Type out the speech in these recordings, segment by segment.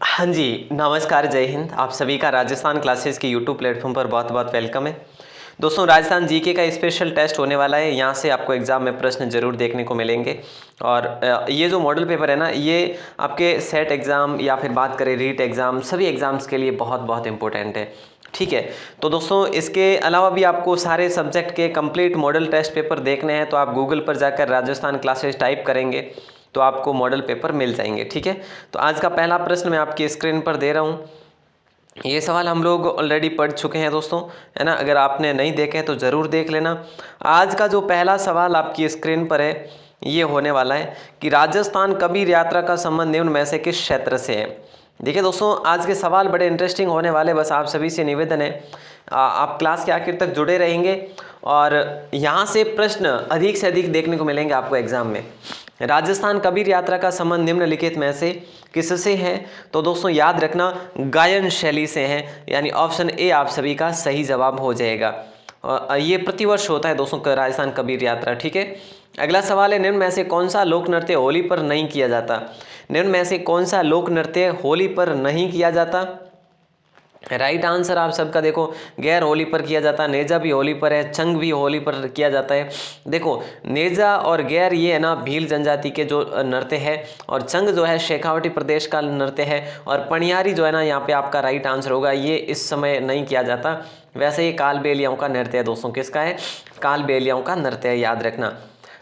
हाँ जी, नमस्कार, जय हिंद। आप सभी का राजस्थान क्लासेस के यूट्यूब प्लेटफॉर्म पर बहुत बहुत वेलकम है। दोस्तों, राजस्थान जीके का स्पेशल टेस्ट होने वाला है। यहाँ से आपको एग्ज़ाम में प्रश्न जरूर देखने को मिलेंगे। और ये जो मॉडल पेपर है ना, ये आपके सेट एग्ज़ाम या फिर बात करें रीट एग्ज़ाम, सभी एग्ज़ाम्स के लिए बहुत बहुत इंपॉर्टेंट है। ठीक है, तो दोस्तों इसके अलावा भी आपको सारे सब्जेक्ट के कंप्लीट मॉडल टेस्ट पेपर देखने हैं तो आप गूगल पर जाकर राजस्थान क्लासेस टाइप करेंगे तो आपको मॉडल पेपर मिल जाएंगे। ठीक है, तो आज का पहला प्रश्न मैं आपकी स्क्रीन पर दे रहा हूँ। ये सवाल हम लोग ऑलरेडी पढ़ चुके हैं दोस्तों, है ना। अगर आपने नहीं देखे हैं तो ज़रूर देख लेना। आज का जो पहला सवाल आपकी स्क्रीन पर है ये होने वाला है कि राजस्थान कबीर यात्रा का संबंध निम्न में से किस क्षेत्र से है। देखिए दोस्तों, आज के सवाल बड़े इंटरेस्टिंग होने वाले। बस आप सभी से निवेदन है आप क्लास के आखिर तक जुड़े रहेंगे और यहाँ से प्रश्न अधिक से अधिक देखने को मिलेंगे आपको एग्जाम में। राजस्थान कबीर यात्रा का संबंध निम्नलिखित में से किससे है? तो दोस्तों याद रखना, गायन शैली से है, यानी ऑप्शन ए आप सभी का सही जवाब हो जाएगा। ये प्रतिवर्ष होता है दोस्तों राजस्थान कबीर यात्रा। ठीक है, अगला सवाल है, निम्न में से कौन सा लोक नृत्य होली पर नहीं किया जाता? निम्न में से कौन सा लोक नृत्य होली पर नहीं किया जाता? राइट आंसर आप सबका देखो, गैर होली पर किया जाता है, नेजा भी होली पर है, चंग भी होली पर किया जाता है। देखो, नेजा और गैर ये है ना भील जनजाति के जो नृत्य है, और चंग जो है शेखावटी प्रदेश का नृत्य है, और पनियारी जो है ना यहाँ पे आपका राइट आंसर होगा, ये इस समय नहीं किया जाता। वैसे ये कालबेलियाओं का नृत्य है दोस्तों। किसका है? कालबेलियाओं का नृत्य है, याद रखना।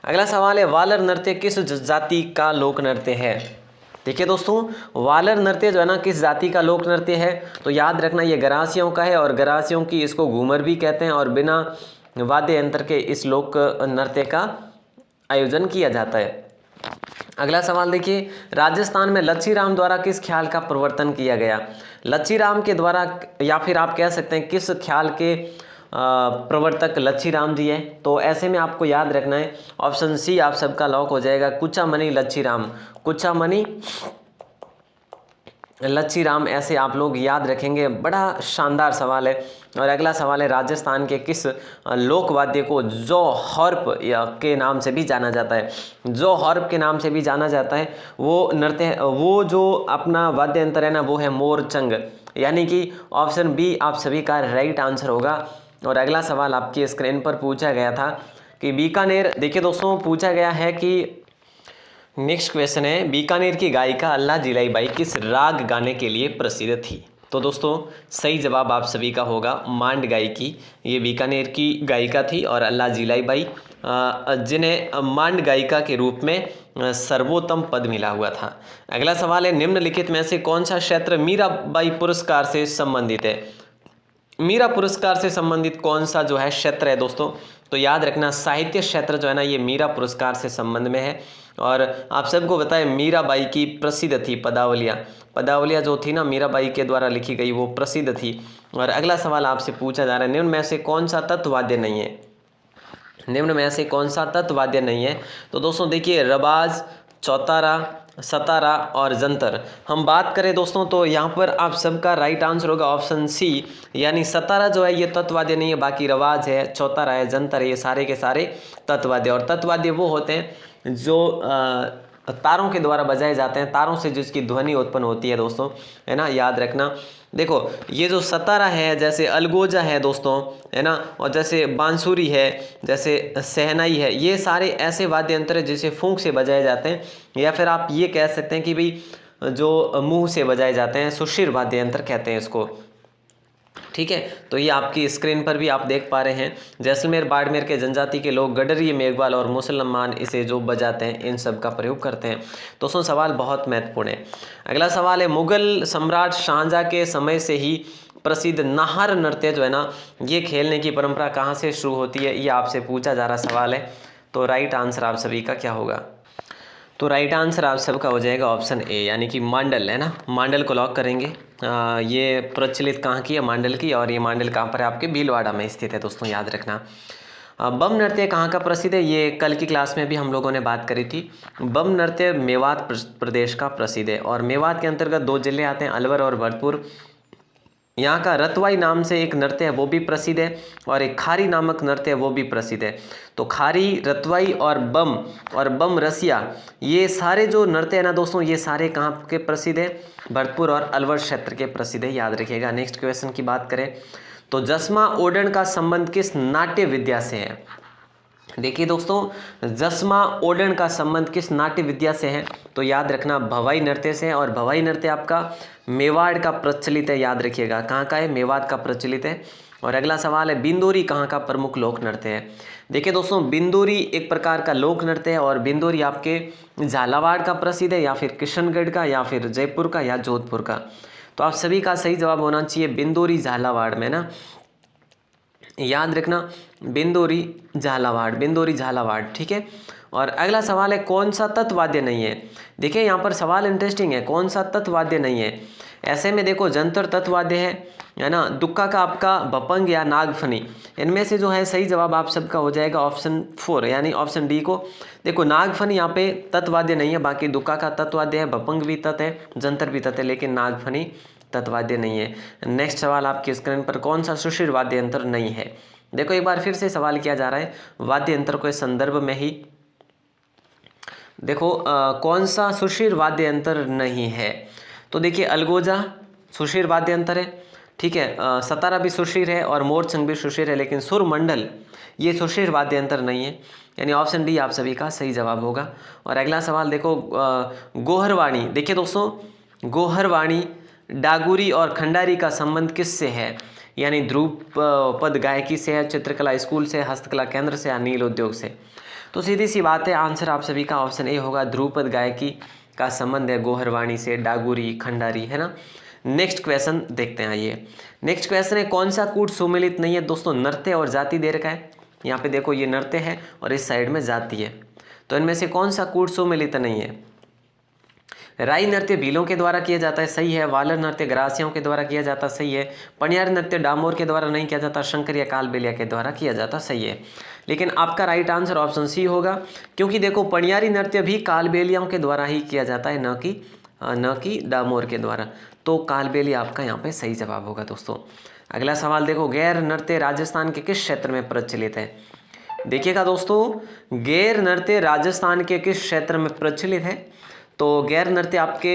अगला सवाल है, वालर नृत्य किस जाति का लोक नृत्य है? देखिए दोस्तों, वालर नृत्य जो है ना किस जाति का लोक नृत्य है? तो याद रखना ये गरासियों का है, और गरासियों की इसको घूमर भी कहते हैं, और बिना वाद्य यंत्र के इस लोक नृत्य का आयोजन किया जाता है। अगला सवाल देखिए, राजस्थान में लच्छीराम द्वारा किस ख्याल का प्रवर्तन किया गया? लच्छीराम के द्वारा, या फिर आप कह सकते हैं किस ख्याल के प्रवर्तक लच्छीराम जी है? तो ऐसे में आपको याद रखना है ऑप्शन सी आप सबका लॉक हो जाएगा, कुचामणि लच्छीराम। कुचामणि लच्छीराम, ऐसे आप लोग याद रखेंगे। बड़ा शानदार सवाल है। और अगला सवाल है, राजस्थान के किस लोक वाद्य को जो हॉर्प के नाम से भी जाना जाता है? जो हॉर्प के नाम से भी जाना जाता है वो नृत्य, वो जो अपना वाद्य यंत्र है ना, वो है मोरचंग, यानी कि ऑप्शन बी आप सभी का राइट आंसर होगा। और अगला सवाल आपकी स्क्रीन पर पूछा गया था कि बीकानेर, देखिए दोस्तों पूछा गया है कि नेक्स्ट क्वेश्चन है, बीकानेर की गायिका अल्लाह जिलाई बाई किस राग गाने के लिए प्रसिद्ध थी? तो दोस्तों सही जवाब आप सभी का होगा मांड गायिकी। ये बीकानेर की गायिका थी और अल्लाह जिलाई बाई जिन्हें मांड गायिका के रूप में सर्वोत्तम पद मिला हुआ था। अगला सवाल है, निम्नलिखित में से कौन सा क्षेत्र मीराबाई पुरस्कार से संबंधित है? मीरा पुरस्कार से संबंधित कौन सा जो है क्षेत्र है दोस्तों? तो याद रखना, साहित्य क्षेत्र जो है ना ये मीरा पुरस्कार से संबंध में है। और आप सबको बताएं, मीराबाई की प्रसिद्ध थी पदावलियाँ। पदावलियाँ जो थी ना मीराबाई के द्वारा लिखी गई, वो प्रसिद्ध थी। और अगला सवाल आपसे पूछा जा रहा है, निम्न में से कौन सा तत्ववाद्य नहीं है? निम्न में से कौन सा तत्ववाद्य नहीं है? तो दोस्तों देखिए, रबाज, चौतारा, सतारा और जंतर। हम बात करें दोस्तों तो यहाँ पर आप सबका राइट आंसर होगा ऑप्शन सी, यानी सतारा जो है ये तत्ववाद्य नहीं है, बाकी रवाज है, चौतारा है, जंतर है, ये सारे के सारे तत्ववाद्य। और तत्ववाद्य वो होते हैं जो तारों के द्वारा बजाए जाते हैं, तारों से जिसकी ध्वनि उत्पन्न होती है दोस्तों, है ना, याद रखना। देखो, ये जो सतारा है, जैसे अलगोजा है दोस्तों, है ना, और जैसे बांसुरी है, जैसे सहनाई है, ये सारे ऐसे वाद्य यंत्र हैं जिसे फूंक से बजाए जाते हैं, या फिर आप ये कह सकते हैं कि भाई जो मुंह से बजाए जाते हैं, सुशिर वाद्य यंत्र कहते हैं इसको। ठीक है, तो ये आपकी स्क्रीन पर भी आप देख पा रहे हैं, जैसलमेर बाड़मेर के जनजाति के लोग गडरी, मेघवाल और मुसलमान इसे जो बजाते हैं, इन सब का प्रयोग करते हैं। दोस्तों सवाल बहुत महत्वपूर्ण है। अगला सवाल है, मुगल सम्राट शाहजहाँ के समय से ही प्रसिद्ध नाहर नृत्य जो है ना, ये खेलने की परंपरा कहाँ से शुरू होती है? ये आपसे पूछा जा रहा सवाल है। तो राइट आंसर आप सभी का क्या होगा? तो राइट आंसर आप सबका हो जाएगा ऑप्शन ए, यानी कि मांडल, है ना। मांडल को लॉक करेंगे। ये प्रचलित कहाँ की है? मांडल की। और ये मांडल कहाँ पर है? आपके भीलवाड़ा में स्थित है दोस्तों, याद रखना। बम नृत्य कहाँ का प्रसिद्ध है? ये कल की क्लास में भी हम लोगों ने बात करी थी। बम नृत्य मेवात प्रदेश का प्रसिद्ध है, और मेवात के अंतर्गत दो जिले आते हैं, अलवर और भरतपुर। यहाँ का रतवाई नाम से एक नृत्य है वो भी प्रसिद्ध है, और एक खारी नामक नृत्य है वो भी प्रसिद्ध है। तो खारी, रतवाई और बम रसिया, ये सारे जो नृत्य है ना दोस्तों, ये सारे कहाँ के प्रसिद्ध है? भरतपुर और अलवर क्षेत्र के प्रसिद्ध है, याद रखिएगा। नेक्स्ट क्वेश्चन की बात करें तो जसमा ओडन का संबंध किस नाट्य विद्या से है? देखिए दोस्तों, जसमा ओडन का संबंध किस नाट्य विद्या से है? तो याद रखना भवाई नृत्य से है, और भवाई नृत्य आपका मेवाड़ का प्रचलित है, याद रखिएगा। कहाँ का है? मेवाड़ का प्रचलित है। और अगला सवाल है बिंदोरी कहाँ का प्रमुख लोक नृत्य है? देखिए दोस्तों, बिंदोरी एक प्रकार का लोक नृत्य है, और बिंदोरी आपके झालावाड़ का प्रसिद्ध है, या फिर किशनगढ़ का, या फिर जयपुर का, या जोधपुर का। तो आप सभी का सही जवाब होना चाहिए बिंदोरी झालावाड़ में ना, याद रखना बिंदोरी झालावाड़, ठीक है। और अगला सवाल है कौन सा तत्वाद्य नहीं है? देखिए यहाँ पर सवाल इंटरेस्टिंग है, कौन सा तत्वाद्य नहीं है? ऐसे में देखो जंतर तत्वाद्य है ना, दुक्का का आपका भपंग या नागफनी, इनमें से जो है सही जवाब आप सबका हो जाएगा ऑप्शन 4 यानी ऑप्शन डी को। देखो नागफनी यहाँ पे तत्वाद्य नहीं है, बाकी दुक्का का तत्वाद्य है, भपंग भी तत् है, जंतर भी तत् है, लेकिन नागफनी तत्वाद्य नहीं है। नेक्स्ट सवाल आपकी स्क्रीन पर कौन सा सुशिर वाद्य यंत्र नहीं है? देखो एक बार फिर से सवाल किया जा रहा है वाद्य यंत्र के संदर्भ में ही। देखो कौन सा सुशिर वाद्य यंत्र नहीं है? तो देखिए अलगोजा सुशिर वाद्य यंत्र है, ठीक है। सतारा भी सुशिर है और मोरचंग भी सुशिर है, लेकिन सुरमंडल ये सुशिर वाद्य यंत्र नहीं है, यानी ऑप्शन डी आप सभी का सही जवाब होगा। और अगला सवाल देखो गोहरवाणी। देखिए दोस्तों, गोहरवाणी, डागुरी और खंडारी का संबंध किससे है? यानी ध्रुपद गायकी से है, चित्रकला स्कूल से, हस्तकला केंद्र से, या नील उद्योग से? तो सीधी सी बात है, आंसर आप सभी का ऑप्शन ए होगा, ध्रुपद गायकी का संबंध है गोहरवाणी से, डागुरी, खंडारी, है ना। नेक्स्ट क्वेश्चन देखते हैं। आइए नेक्स्ट क्वेश्चन है कौन सा कूट सुमेलित नहीं है? दोस्तों नृत्य और जाति दे रखा है, यहाँ पे देखो ये नृत्य है और इस साइड में जाति है, तो इनमें से कौन सा कूट सुमेलित नहीं है? राई नृत्य भीलों के द्वारा किया जाता है, सही है। वालर नृत्य ग्रासियों के द्वारा किया जाता, सही है। पनियारी नृत्य डामोर के द्वारा नहीं किया जाता, शंकर या कालबेलिया के द्वारा किया जाता, सही है। लेकिन आपका राइट आंसर ऑप्शन सी होगा, क्योंकि देखो पनियारी नृत्य भी कालबेलियाओं के द्वारा ही किया जाता है, न कि डामोर के द्वारा। तो कालबेलिया आपका यहाँ पे सही जवाब होगा दोस्तों। अगला सवाल देखो गैर नृत्य राजस्थान के किस क्षेत्र में प्रचलित है? देखिएगा दोस्तों, गैर नृत्य राजस्थान के किस क्षेत्र में प्रचलित है? तो गैर नृत्य आपके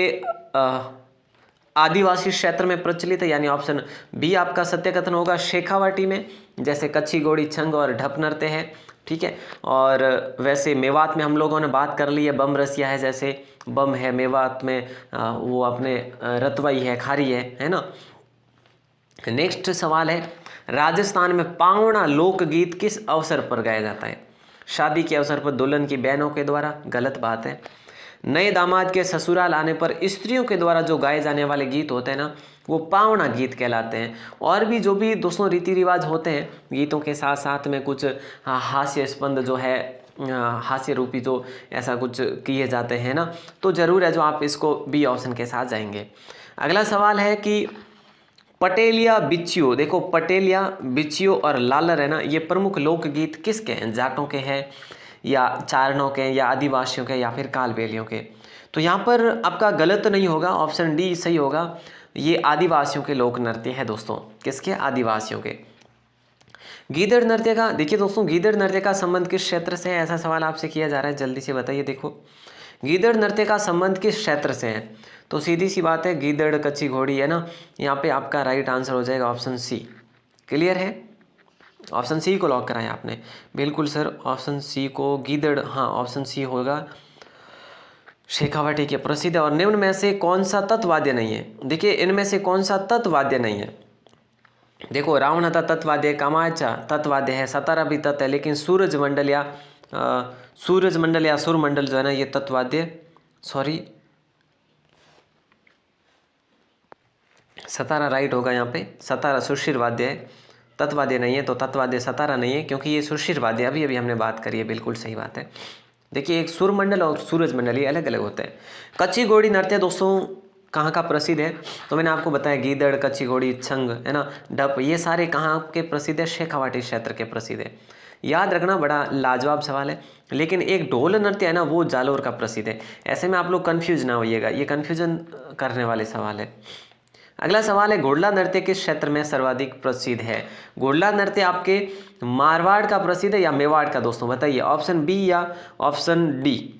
आदिवासी क्षेत्र में प्रचलित है, यानी ऑप्शन बी आपका सत्य कथन होगा। शेखावाटी में जैसे कच्छी, घोड़ी, छंग और ढप नृत्य है, ठीक है। और वैसे मेवात में हम लोगों ने बात कर ली है, बम रसिया है, जैसे बम है मेवात में, वो अपने रतवाई है, खारी है ना। नेक्स्ट सवाल है राजस्थान में पावना लोकगीत किस अवसर पर गाया जाता है? शादी के अवसर पर दुल्हन की बहनों के द्वारा, गलत बात है। नए दामाद के ससुराल आने पर स्त्रियों के द्वारा जो गाए जाने वाले गीत होते हैं ना, वो पावना गीत कहलाते हैं। और भी जो भी दोस्तों रीति रिवाज होते हैं गीतों के साथ साथ में कुछ हास्यास्पद जो है, हास्य रूपी जो ऐसा कुछ किए जाते हैं ना, तो ज़रूर है जो आप इसको बी ऑप्शन के साथ जाएंगे। अगला सवाल है कि पटेलिया बिच्चियो, देखो पटेलिया बिच्चियो और लालर है ना, ये प्रमुख लोकगीत किसके हैं? जाटों के हैं, या चारणों के, या आदिवासियों के, या फिर कालबेलियों के? तो यहाँ पर आपका गलत नहीं होगा, ऑप्शन डी सही होगा। ये आदिवासियों के लोक नृत्य है दोस्तों। किसके? आदिवासियों के। गीदड़ नृत्य का, देखिए दोस्तों गीदड़ नृत्य का संबंध किस क्षेत्र से है? ऐसा सवाल आपसे किया जा रहा है, जल्दी से बताइए। देखो गीदड़ नृत्य का संबंध किस क्षेत्र से है? तो सीधी सी बात है गीदड़, कच्ची घोड़ी, है ना। यहाँ पे आपका राइट आंसर हो जाएगा ऑप्शन सी। क्लियर है? ऑप्शन सी को लॉक कराया आपने? बिल्कुल सर, ऑप्शन सी को गीदड़, हाँ ऑप्शन सी होगा। शेखावाटी के प्रसिद्ध। और निम्न में से कौन सा तत्वाद्य नहीं है? देखिए इनमें से कौन सा तत्वाद्य नहीं है? देखो रावणता तत्वाद्य, कामाचा तत्वाद्य है, सतारा भी तत्व है, लेकिन सूरज मंडल या सुरमंडल जो है ना, ये तत्वाद्य, सॉरी सतारा राइट होगा यहाँ पे। सतारा सुशिर वाद्य है, तत्वाद्य नहीं है, तो तत्वाद्य सतारा नहीं है, क्योंकि ये सुशिर वाद्य अभी अभी हमने बात करी है, बिल्कुल सही बात है। देखिए एक सुरमंडल और सूरज मंडल ये अलग अलग होते हैं। कच्ची घोड़ी नृत्य दोस्तों कहाँ का प्रसिद्ध है? तो मैंने आपको बताया गीदड़, कच्ची घोड़ी, छंग, है ना, डप, ये सारे कहाँ के प्रसिद्ध है? शेखावाटी क्षेत्र के प्रसिद्ध है। याद रखना, बड़ा लाजवाब सवाल है। लेकिन एक ढोल नृत्य है ना, वो जालोर का प्रसिद्ध है। ऐसे में आप लोग कन्फ्यूज ना होइएगा, ये कन्फ्यूजन करने वाले सवाल है। अगला सवाल है घोड़ला नृत्य किस क्षेत्र में सर्वाधिक प्रसिद्ध है? घोड़ला नृत्य आपके मारवाड़ का प्रसिद्ध है या मेवाड़ का दोस्तों, बताइए ऑप्शन बी या ऑप्शन डी।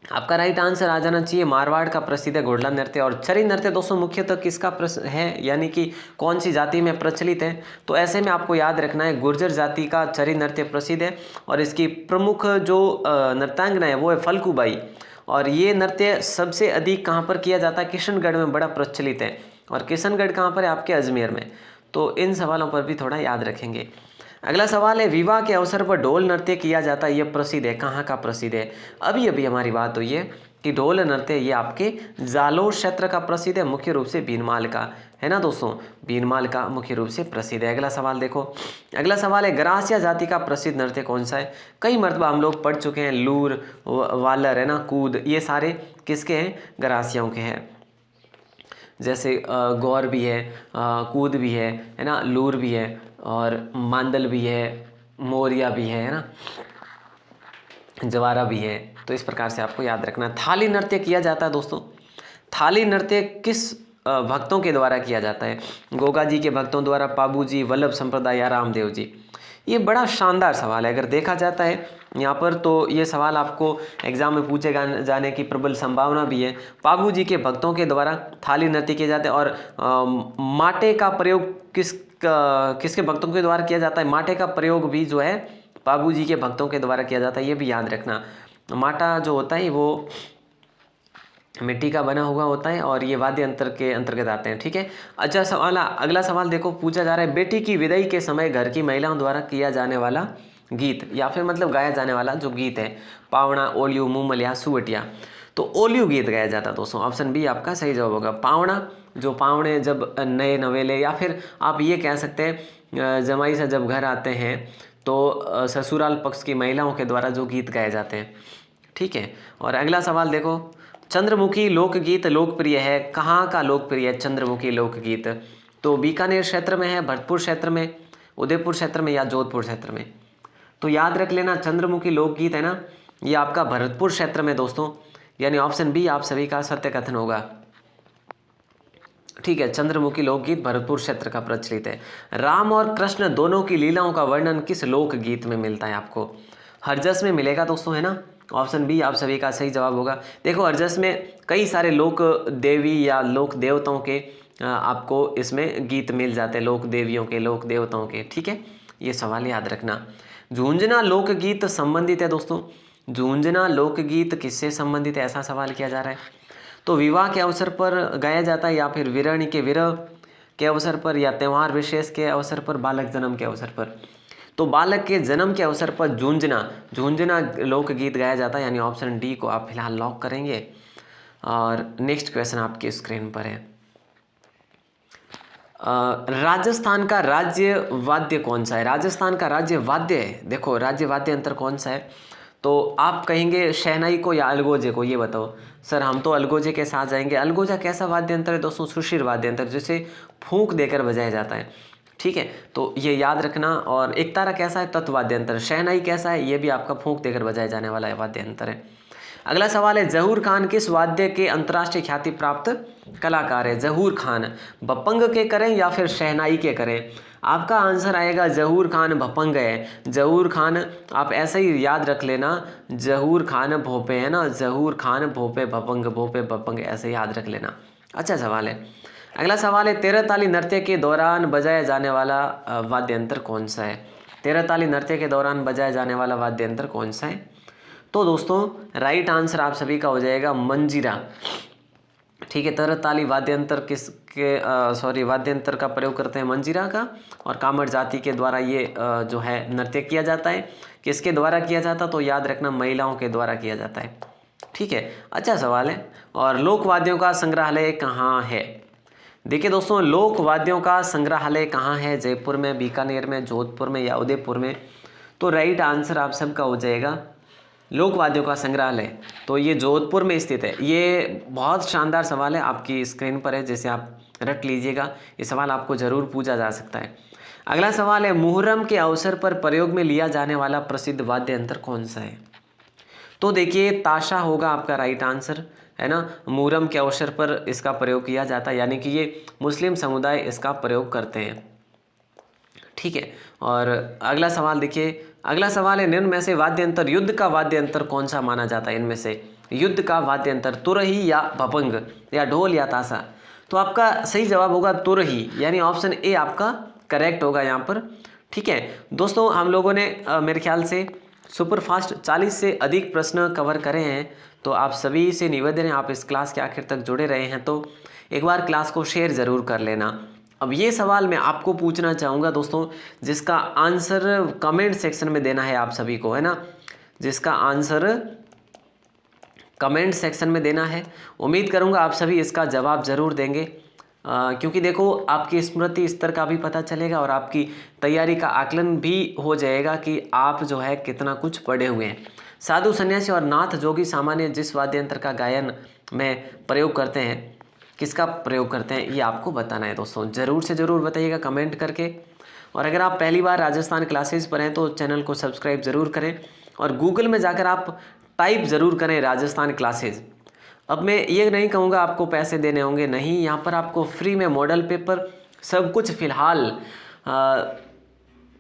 आपका राइट आंसर आ जाना चाहिए मारवाड़ का प्रसिद्ध है घोड़ला नृत्य। और चरी नृत्य दोस्तों मुख्यतः किसका है, यानी कि कौन सी जाति में प्रचलित है? तो ऐसे में आपको याद रखना है गुर्जर जाति का चरी नृत्य प्रसिद्ध है और इसकी प्रमुख जो नृत्यांगना है वो है फल्गुबाई। और ये नृत्य सबसे अधिक कहाँ पर किया जाता है? किशनगढ़ में बड़ा प्रचलित है। और किशनगढ़ कहाँ पर है? आपके अजमेर में। तो इन सवालों पर भी थोड़ा याद रखेंगे। अगला सवाल है विवाह के अवसर पर ढोल नृत्य किया जाता है, ये प्रसिद्ध है, कहाँ का प्रसिद्ध है? अभी अभी हमारी बात हुई है कि ढोल नृत्य ये आपके जालोर क्षेत्र का प्रसिद्ध है, मुख्य रूप से भीनमाल का, है ना दोस्तों, भीनमाल का मुख्य रूप से प्रसिद्ध है। अगला सवाल देखो, अगला सवाल है गरासिया जाति का प्रसिद्ध नृत्य कौन सा है? कई मरतबा हम लोग पढ़ चुके हैं, लूर, वालर, है ना, कूद, ये सारे किसके हैं? गरासियाओं के हैं। जैसे गौर भी है, कूद भी है ना, लूर भी है, और मांदल भी है, मोरिया भी है ना, जवारा भी है। तो इस प्रकार से आपको याद रखना। थाली नृत्य किया जाता है दोस्तों, थाली नृत्य किस भक्तों के द्वारा किया जाता है? गोगा जी के भक्तों द्वारा, पाबू जी, वल्लभ संप्रदाय या रामदेव जी? ये बड़ा शानदार सवाल है। अगर देखा जाता है यहाँ पर तो ये सवाल आपको एग्जाम में पूछे जाने की प्रबल संभावना भी है। पाबू जी के भक्तों के द्वारा थाली नृत्य किए जाते हैं। और माटे का प्रयोग किसके भक्तों के द्वारा किया जाता है? माटे का प्रयोग भी जो है पाबू जी के भक्तों के द्वारा किया जाता है, ये भी याद रखना। माटा जो होता है वो मिट्टी का बना हुआ होता है और ये वाद्य यंत्र के अंतर्गत आते हैं, ठीक है। अच्छा सवाल, अगला सवाल देखो, पूछा जा रहा है बेटी की विदाई के समय घर की महिलाओं द्वारा किया जाने वाला गीत या फिर मतलब गाया जाने वाला जो गीत है, पावना, ओलियू, मुमलिया, सुवटिया। तो ओलियू गीत गाया जाता है दोस्तों, ऑप्शन बी आपका सही जवाब होगा। पावना, जो पावने जब नए नवेले या फिर आप ये कह सकते हैं जमाई से जब घर आते हैं तो ससुराल पक्ष की महिलाओं के द्वारा जो गीत गाए जाते हैं, ठीक है। और अगला सवाल देखो, चंद्रमुखी लोकगीत लोकप्रिय है, कहाँ का लोकप्रिय है चंद्रमुखी लोकगीत? तो बीकानेर क्षेत्र में है, भरतपुर क्षेत्र में, उदयपुर क्षेत्र में या जोधपुर क्षेत्र में? तो याद रख लेना चंद्रमुखी लोकगीत है ना, ये आपका भरतपुर क्षेत्र में दोस्तों, यानी ऑप्शन बी आप सभी का सत्य कथन होगा, ठीक है। चंद्रमुखी लोकगीत भरतपुर क्षेत्र का प्रचलित है। राम और कृष्ण दोनों की लीलाओं का वर्णन किस लोकगीत में मिलता है आपको? हरजस में मिलेगा दोस्तों, है ना, ऑप्शन बी आप सभी का सही जवाब होगा। देखो हरजस में कई सारे लोक देवी या लोक देवताओं के आपको इसमें गीत मिल जाते हैं, लोक देवियों के, लोक देवताओं के, ठीक है। ये सवाल याद रखना। झुंझुनू लोकगीत संबंधित है दोस्तों, झुंझुनू लोकगीत किससे संबंधित है, ऐसा सवाल किया जा रहा है। तो विवाह के अवसर पर गाया जाता है या फिर वीरणी के विरह के अवसर पर या त्यौहार विशेष के अवसर पर, बालक जन्म के अवसर पर? तो बालक के जन्म के अवसर पर झुंझुनू लोकगीत गाया जाता है, यानी ऑप्शन डी को आप फिलहाल लॉक करेंगे। और नेक्स्ट क्वेश्चन आपकी स्क्रीन पर है, राजस्थान का राज्य वाद्य कौन सा है? राजस्थान का राज्य वाद्य है, देखो राज्य वाद्य अंतर कौन सा है? तो आप कहेंगे शहनाई को या अलगोजे को, ये बताओ। सर हम तो अलगोजे के साथ जाएंगे। अलगोजा कैसा वाद्य यंत्र है दोस्तों? सुशील वाद्य यंत्र, जिसे फूंक देकर बजाया जाता है, ठीक है। तो ये याद रखना। और एकतारा कैसा है? तत्व वाद्य यंत्र। शहनाई कैसा है? ये भी आपका फूंक देकर बजाया जाने वाला वाद्य यंत्र है। अगला सवाल है जहूर खान किस वाद्य के अंतर्राष्ट्रीय ख्याति प्राप्त कलाकार है? जहूर खान भपंग के करें या फिर शहनाई के करें? आपका आंसर आएगा जहूर खान भपंग है। जहूर खान आप ऐसे ही याद रख लेना, जहूर खान भोपे, है ना, जहूर खान भोपे भपंग, भोपे भपंग, ऐसे याद रख लेना। अच्छा सवाल है। अगला सवाल है तेरह ताली नृत्य के दौरान बजाया जाने वाला वाद्य यंत्र कौन सा है? तेरह ताली नृत्य के दौरान बजाया जाने वाला वाद्य यंत्र कौन सा है? तो दोस्तों राइट आंसर आप सभी का हो जाएगा मंजीरा, ठीक है। तेरह ताली वाद्य यंत्र किसके वाद्य यंत्र का प्रयोग करते हैं? मंजीरा का। और कामर जाति के द्वारा ये जो है नृत्य किया जाता है। किसके द्वारा किया जाता? तो याद रखना महिलाओं के द्वारा किया जाता है, ठीक है। अच्छा सवाल है। और लोक वाद्यों का संग्रहालय कहाँ है? देखिए दोस्तों लोक वाद्यों का संग्रहालय कहाँ है? जयपुर में, बीकानेर में, जोधपुर में या उदयपुर में? तो राइट आंसर आप सबका हो जाएगा लोक वाद्यों का संग्रहालय, तो ये जोधपुर में स्थित है। ये बहुत शानदार सवाल है, आपकी स्क्रीन पर है, जैसे आप रट लीजिएगा, ये सवाल आपको ज़रूर पूछा जा सकता है। अगला सवाल है मुहर्रम के अवसर पर प्रयोग में लिया जाने वाला प्रसिद्ध वाद्य यंत्र कौन सा है? तो देखिए ताशा होगा आपका राइट आंसर, है ना, मुहर्रम के अवसर पर इसका प्रयोग किया जाता है, यानी कि ये मुस्लिम समुदाय इसका प्रयोग करते हैं। ठीक है, और अगला सवाल देखिए, अगला सवाल है निम्न में से वाद्य यंत्र, युद्ध का वाद्य यंत्र कौन सा माना जाता है? इनमें से युद्ध का वाद्य यंत्र तुरही या भपंग या ढोल या ताशा? तो आपका सही जवाब होगा तुरही, यानी ऑप्शन ए आपका करेक्ट होगा यहाँ पर। ठीक है दोस्तों, हम लोगों ने मेरे ख्याल से सुपरफास्ट 40 से अधिक प्रश्न कवर करे हैं, तो आप सभी से निवेदन है, आप इस क्लास के आखिर तक जुड़े रहे हैं तो एक बार क्लास को शेयर ज़रूर कर लेना। अब ये सवाल मैं आपको पूछना चाहूँगा दोस्तों, जिसका आंसर कमेंट सेक्शन में देना है आप सभी को, है ना, जिसका आंसर कमेंट सेक्शन में देना है। उम्मीद करूँगा आप सभी इसका जवाब ज़रूर देंगे, क्योंकि देखो आपकी स्मृति स्तर का भी पता चलेगा और आपकी तैयारी का आकलन भी हो जाएगा कि आप जो है कितना कुछ पढ़े हुए हैं। साधु सन्यासी और नाथ जोगी सामान्य जिस वाद्य यंत्र का गायन में प्रयोग करते हैं, किसका प्रयोग करते हैं, ये आपको बताना है दोस्तों। ज़रूर से ज़रूर बताइएगा कमेंट करके। और अगर आप पहली बार राजस्थान क्लासेस पर हैं तो चैनल को सब्सक्राइब ज़रूर करें और गूगल में जाकर आप टाइप ज़रूर करें राजस्थान क्लासेस। अब मैं ये नहीं कहूँगा आपको पैसे देने होंगे, नहीं, यहाँ पर आपको फ्री में मॉडल पेपर सब कुछ फ़िलहाल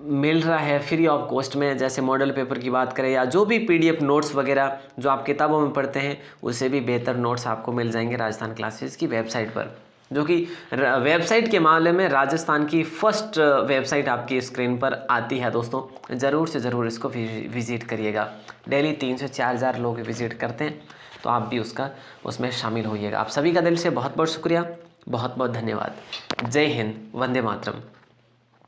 मिल रहा है फ्री ऑफ कॉस्ट में। जैसे मॉडल पेपर की बात करें या जो भी PDF नोट्स वगैरह जो आप किताबों में पढ़ते हैं, उससे भी बेहतर नोट्स आपको मिल जाएंगे राजस्थान क्लासेस की वेबसाइट पर, जो कि वेबसाइट के मामले में राजस्थान की फर्स्ट वेबसाइट आपकी स्क्रीन पर आती है दोस्तों। ज़रूर से ज़रूर इसको विज़िट करिएगा। डेली 3 से 4 हज़ार लोग विज़िट करते हैं, तो आप भी उसमें शामिल होइएगा। आप सभी का दिल से बहुत बहुत शुक्रिया, बहुत बहुत धन्यवाद। जय हिंद, वंदे मातरम।